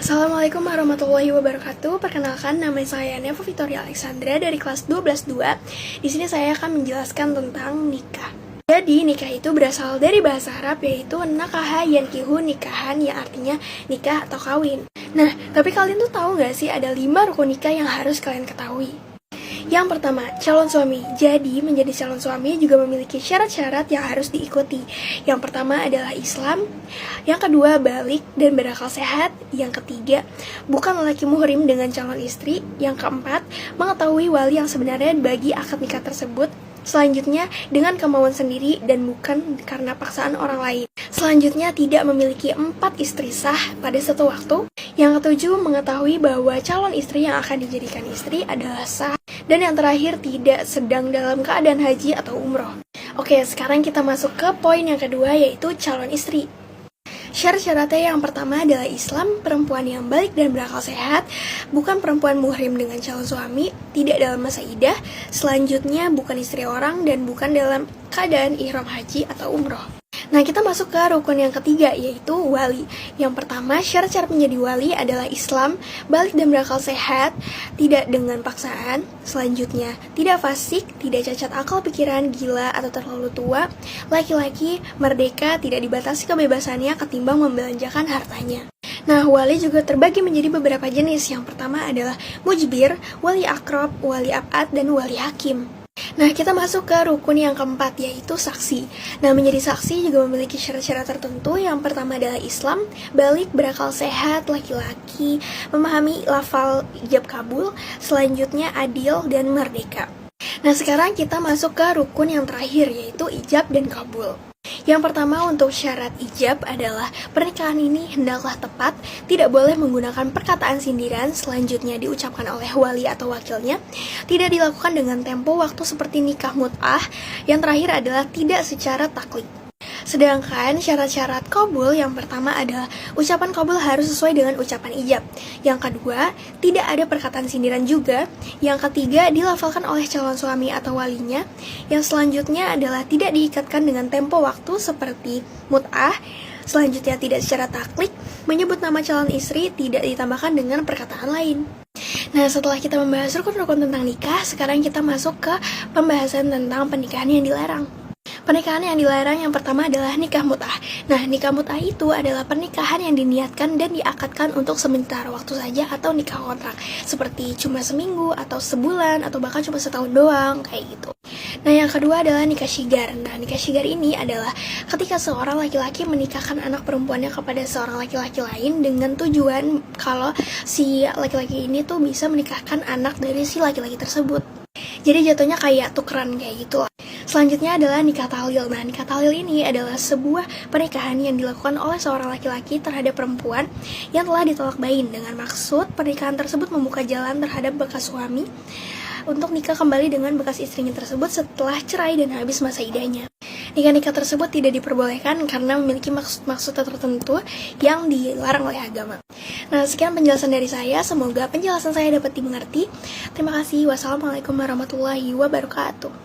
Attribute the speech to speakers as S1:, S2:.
S1: Assalamualaikum warahmatullahi wabarakatuh. Perkenalkan, nama saya Neva Victoria Alexandra dari kelas 12-2. Di sini saya akan menjelaskan tentang nikah. Jadi, nikah itu berasal dari bahasa Arab, yaitu nakaha yankihu nikahan, yang artinya nikah atau kawin. Nah, tapi kalian tuh tahu gak sih ada 5 rukun nikah yang harus kalian ketahui? Yang pertama, calon suami. Jadi, menjadi calon suami juga memiliki syarat-syarat yang harus diikuti. Yang pertama adalah Islam. Yang kedua, balik dan berakal sehat. Yang ketiga, bukan lelaki muhrim dengan calon istri. Yang keempat, mengetahui wali yang sebenarnya bagi akad nikah tersebut. Selanjutnya, dengan kemauan sendiri dan bukan karena paksaan orang lain. Selanjutnya, tidak memiliki 4 istri sah pada satu waktu. Yang ketujuh, mengetahui bahwa calon istri yang akan dijadikan istri adalah sah. Dan yang terakhir, tidak sedang dalam keadaan haji atau umroh. Oke, sekarang kita masuk ke poin yang kedua, yaitu calon istri. Syarat-syaratnya yang pertama adalah Islam, perempuan yang balik dan berakal sehat, bukan perempuan muhrim dengan calon suami, tidak dalam masa idah, selanjutnya bukan istri orang, dan bukan dalam keadaan ihram haji atau umroh. Nah, kita masuk ke rukun yang ketiga, yaitu wali. Yang pertama, syarat-syarat menjadi wali adalah Islam, balik dan berakal sehat, tidak dengan paksaan. Selanjutnya, tidak fasik, tidak cacat akal pikiran, gila, atau terlalu tua. Laki-laki, merdeka, tidak dibatasi kebebasannya ketimbang membelanjakan hartanya. Nah, wali juga terbagi menjadi beberapa jenis. Yang pertama adalah mujbir, wali akrob, wali abad, dan wali hakim. Nah, kita masuk ke rukun yang keempat, yaitu saksi. Nah, menjadi saksi juga memiliki syarat-syarat tertentu. Yang pertama adalah Islam, balik, berakal sehat, laki-laki, memahami lafal ijab kabul, selanjutnya adil, dan merdeka. Nah, sekarang kita masuk ke rukun yang terakhir, yaitu ijab dan kabul. Yang pertama, untuk syarat ijab adalah pernikahan ini hendaklah tepat, tidak boleh menggunakan perkataan sindiran, selanjutnya diucapkan oleh wali atau wakilnya, tidak dilakukan dengan tempo waktu seperti nikah mut'ah, yang terakhir adalah tidak secara taklid. Sedangkan syarat-syarat kabul yang pertama adalah ucapan kabul harus sesuai dengan ucapan ijab. Yang kedua, tidak ada perkataan sindiran juga. Yang ketiga, dilafalkan oleh calon suami atau walinya. Yang selanjutnya adalah tidak diikatkan dengan tempo waktu seperti mut'ah. Selanjutnya tidak secara taklid, menyebut nama calon istri tidak ditambahkan dengan perkataan lain. Nah, setelah kita membahas rukun-rukun tentang nikah, sekarang kita masuk ke pembahasan tentang pernikahan yang dilarang. Pernikahan yang dilarang yang pertama adalah nikah mut'ah. Nah, nikah mut'ah itu adalah pernikahan yang diniatkan dan diakadkan untuk sementara waktu saja atau nikah kontrak, seperti cuma seminggu atau sebulan atau bahkan cuma setahun doang, kayak gitu. Nah, yang kedua adalah nikah syigar. Nah, nikah syigar ini adalah ketika seorang laki-laki menikahkan anak perempuannya kepada seorang laki-laki lain dengan tujuan kalau si laki-laki ini tuh bisa menikahkan anak dari si laki-laki tersebut. Jadi jatuhnya kayak tukeran kayak gitu. Selanjutnya adalah nikah tahlil. Nah, nikah tahlil ini adalah sebuah pernikahan yang dilakukan oleh seorang laki-laki terhadap perempuan yang telah ditolak bain dengan maksud pernikahan tersebut membuka jalan terhadap bekas suami untuk nikah kembali dengan bekas istrinya tersebut setelah cerai dan habis masa idahnya. Nikah-nikah tersebut tidak diperbolehkan karena memiliki maksud-maksud tertentu yang dilarang oleh agama. Nah, sekian penjelasan dari saya. Semoga penjelasan saya dapat dimengerti. Terima kasih. Wassalamualaikum warahmatullahi wabarakatuh.